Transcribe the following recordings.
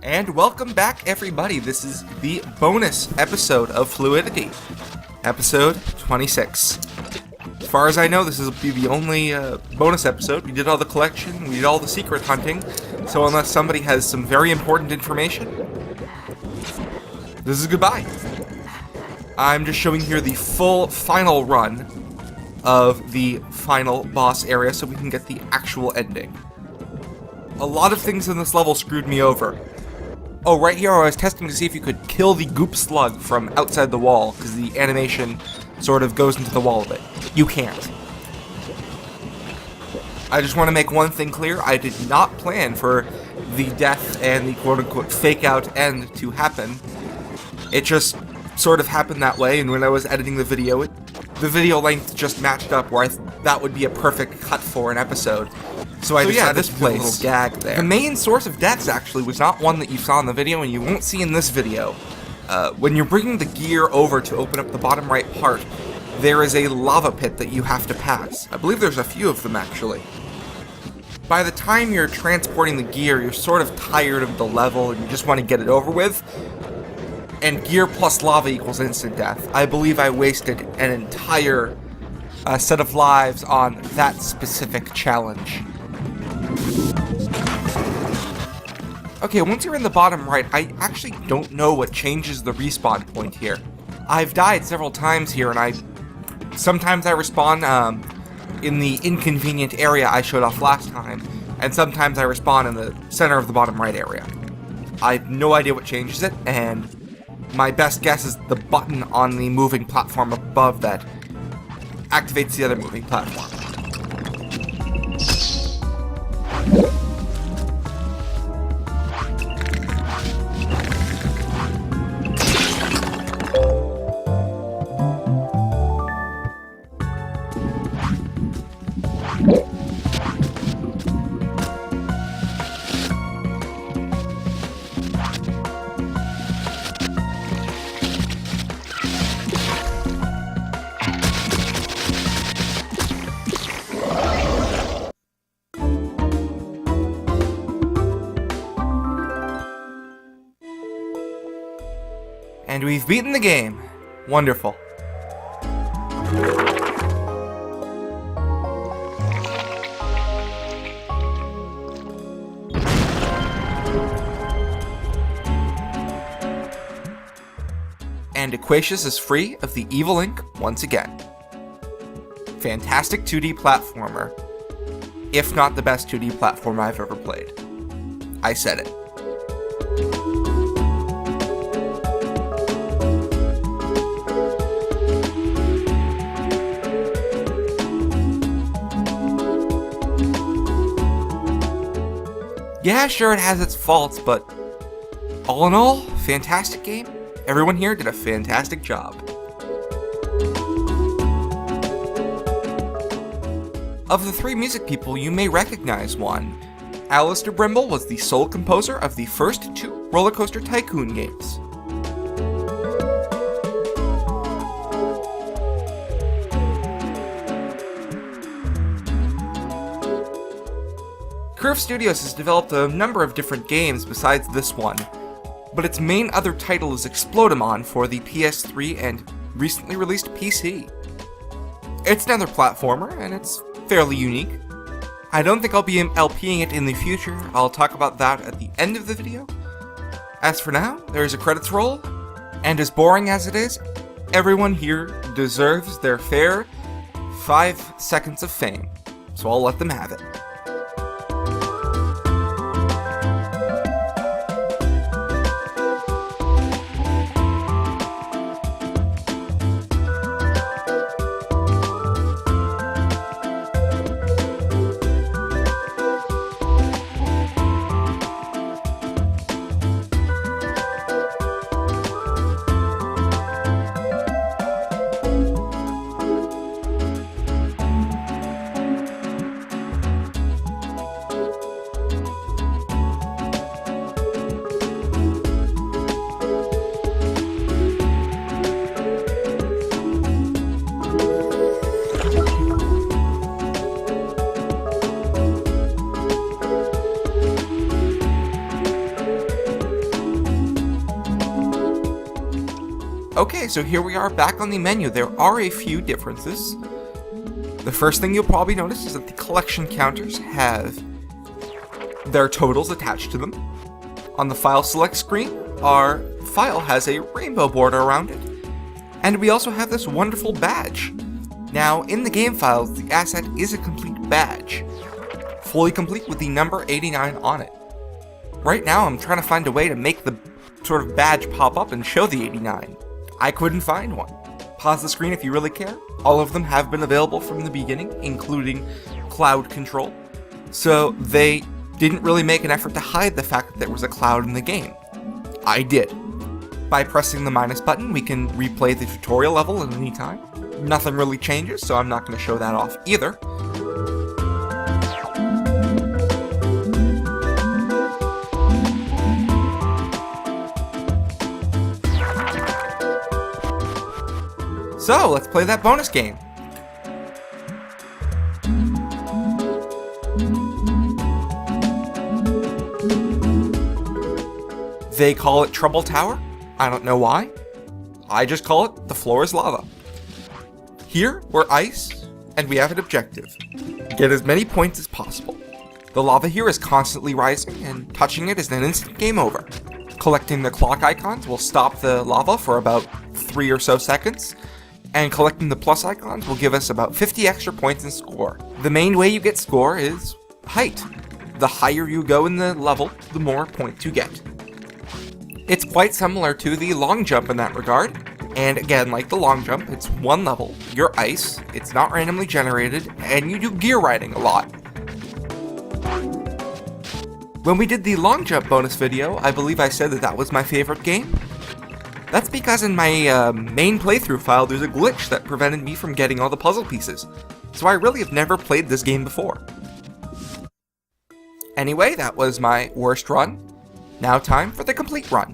And welcome back, everybody. This is the bonus episode of Fluidity, episode 26. As far as I know, this will be the only bonus episode. We did all the collection, we did all the secret hunting, so unless somebody has some very important information, this is goodbye. I'm just showing here the full final run of the final boss area so we can get the actual ending. A lot of things in this level screwed me over. Oh, right here I was testing to see if you could kill the goop slug from outside the wall, because the animation sort of goes into the wall of it. You can't. I just want to make one thing clear, I did not plan for the death and the quote-unquote fake-out end to happen. It just sort of happened that way, and when I was editing the video, the video length just matched up where that would be a perfect cut for an episode. So I just had this little gag there. The main source of deaths actually was not one that you saw in the video and you won't see in this video. When you're bringing the gear over to open up the bottom right part, there is a lava pit that you have to pass. I believe there's a few of them actually. By the time you're transporting the gear, you're sort of tired of the level and you just want to get it over with. And gear plus lava equals instant death. I believe I wasted an entire set of lives on that specific challenge. Okay, once you're in the bottom right, I actually don't know what changes the respawn point here. I've died several times here, and sometimes I respawn in the inconvenient area I showed off last time, and sometimes I respawn in the center of the bottom right area. I have no idea what changes it, and my best guess is the button on the moving platform above that activates the other moving platform. And we've beaten the game. Wonderful. And Equatius is free of the evil ink once again. Fantastic 2D platformer. If not the best 2D platformer I've ever played. I said it. Yeah, sure, it has its faults, but all in all, fantastic game. Everyone here did a fantastic job. Of the three music people, you may recognize one. Alistair Brimble was the sole composer of the first two Roller Coaster Tycoon games. Curve Studios has developed a number of different games besides this one, but its main other title is Explodamon for the PS3 and recently released PC. It's another platformer, and it's fairly unique. I don't think I'll be LPing it in the future. I'll talk about that at the end of the video. As for now, there's a credits roll, and as boring as it is, everyone here deserves their fair 5 seconds of fame, so I'll let them have it. Okay, so here we are back on the menu. There are a few differences. The first thing you'll probably notice is that the collection counters have their totals attached to them. On the file select screen, our file has a rainbow border around it. And we also have this wonderful badge. Now, in the game files, the asset is a complete badge, fully complete with the number 89 on it. Right now, I'm trying to find a way to make the sort of badge pop up and show the 89. I couldn't find one. Pause the screen if you really care. All of them have been available from the beginning, including cloud control. So they didn't really make an effort to hide the fact that there was a cloud in the game. I did. By pressing the minus button, we can replay the tutorial level at any time. Nothing really changes, so I'm not going to show that off either. So, let's play that bonus game. They call it Trouble Tower. I don't know why. I just call it The Floor is Lava. Here, we're ice, and we have an objective. Get as many points as possible. The lava here is constantly rising, and touching it is an instant game over. Collecting the clock icons will stop the lava for about 3 or so seconds, and collecting the plus icons will give us about 50 extra points in score. The main way you get score is height. The higher you go in the level, the more points you get. It's quite similar to the long jump in that regard, and again, like the long jump, it's one level, you're ice, it's not randomly generated, and you do gear riding a lot. When we did the long jump bonus video, I believe I said that that was my favorite game. That's because in my main playthrough file, there's a glitch that prevented me from getting all the puzzle pieces, so I really have never played this game before. Anyway, that was my worst run. Now time for the complete run.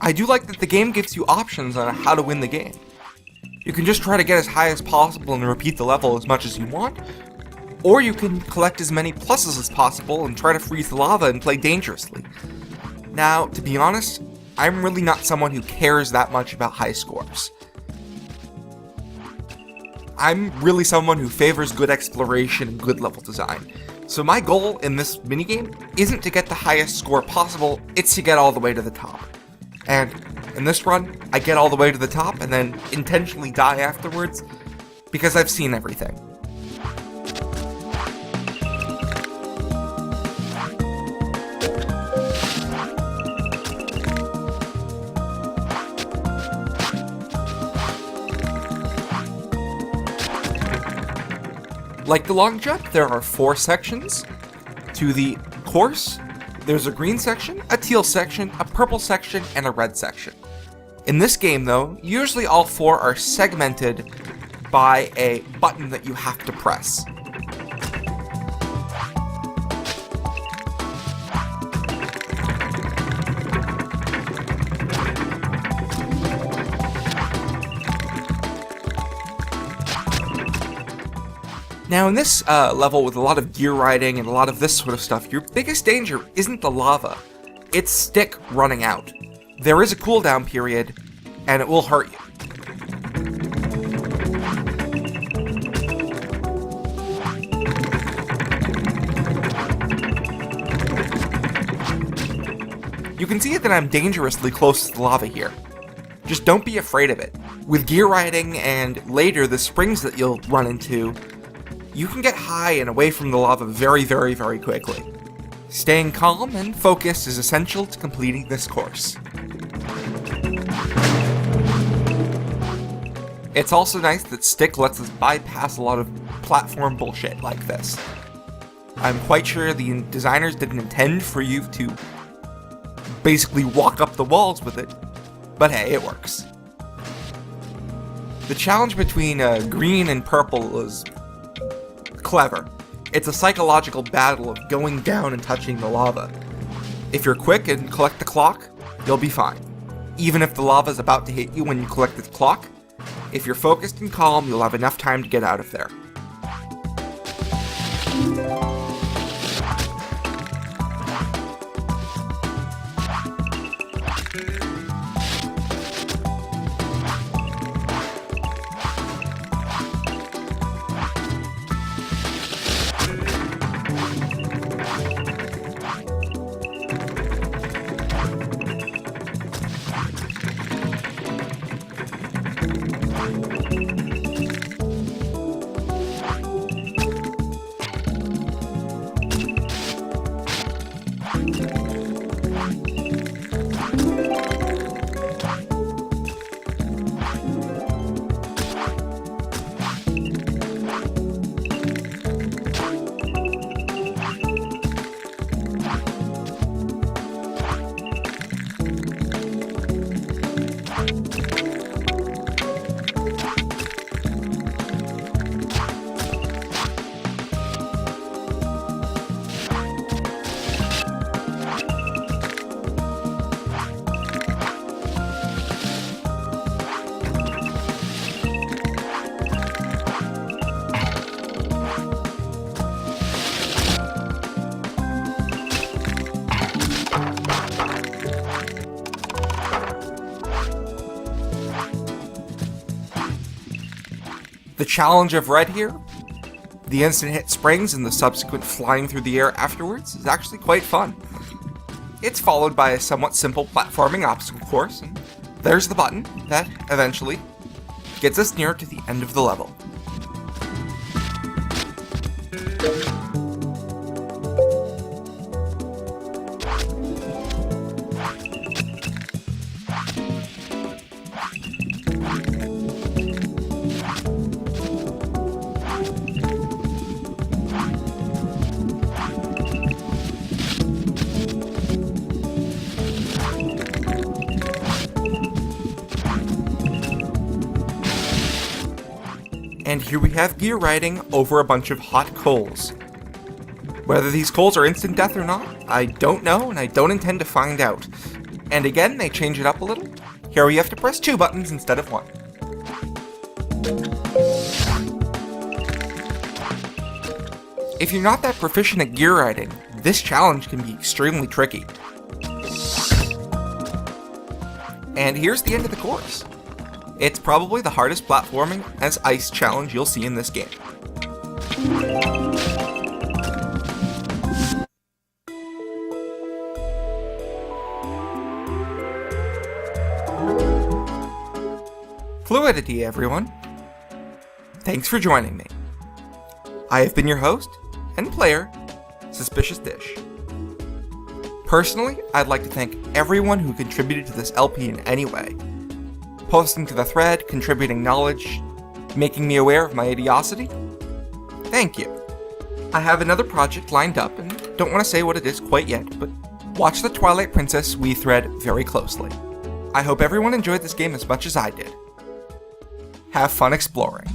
I do like that the game gives you options on how to win the game. You can just try to get as high as possible and repeat the level as much as you want, or you can collect as many pluses as possible and try to freeze the lava and play dangerously. Now, to be honest, I'm really not someone who cares that much about high scores. I'm really someone who favors good exploration and good level design. So my goal in this minigame isn't to get the highest score possible, it's to get all the way to the top. And in this run, I get all the way to the top and then intentionally die afterwards, because I've seen everything. Like the long jump, there are 4 sections to the course. There's a green section, a teal section, a purple section, and a red section. In this game, though, usually all 4 are segmented by a button that you have to press. Now in this level with a lot of gear riding and a lot of this sort of stuff, your biggest danger isn't the lava, it's stick running out. There is a cooldown period, and it will hurt you. You can see that I'm dangerously close to the lava here. Just don't be afraid of it. With gear riding and later the springs that you'll run into, you can get high and away from the lava very, very, very quickly. Staying calm and focused is essential to completing this course. It's also nice that Stick lets us bypass a lot of platform bullshit like this. I'm quite sure the designers didn't intend for you to basically walk up the walls with it, but hey, it works. The challenge between green and purple is clever. It's a psychological battle of going down and touching the lava. If you're quick and collect the clock, you'll be fine. Even if the lava's about to hit you when you collect the clock, if you're focused and calm, you'll have enough time to get out of there. challenge of red here, the instant hit springs and the subsequent flying through the air afterwards, is actually quite fun. It's followed by a somewhat simple platforming obstacle course, and there's the button that, eventually, gets us near to the end of the level. And here we have gear riding over a bunch of hot coals. Whether these coals are instant death or not, I don't know, and I don't intend to find out. And again, they change it up a little. Here we have to press 2 buttons instead of 1. If you're not that proficient at gear riding, this challenge can be extremely tricky. And here's the end of the course. It's probably the hardest platforming as ice challenge you'll see in this game. Fluidity, everyone. Thanks for joining me. I have been your host and player, Suspicious Dish. Personally, I'd like to thank everyone who contributed to this LP in any way. Posting to the thread, contributing knowledge, making me aware of my idiocity. Thank you. I have another project lined up and don't want to say what it is quite yet, but watch the Twilight Princess Wii thread very closely. I hope everyone enjoyed this game as much as I did. Have fun exploring.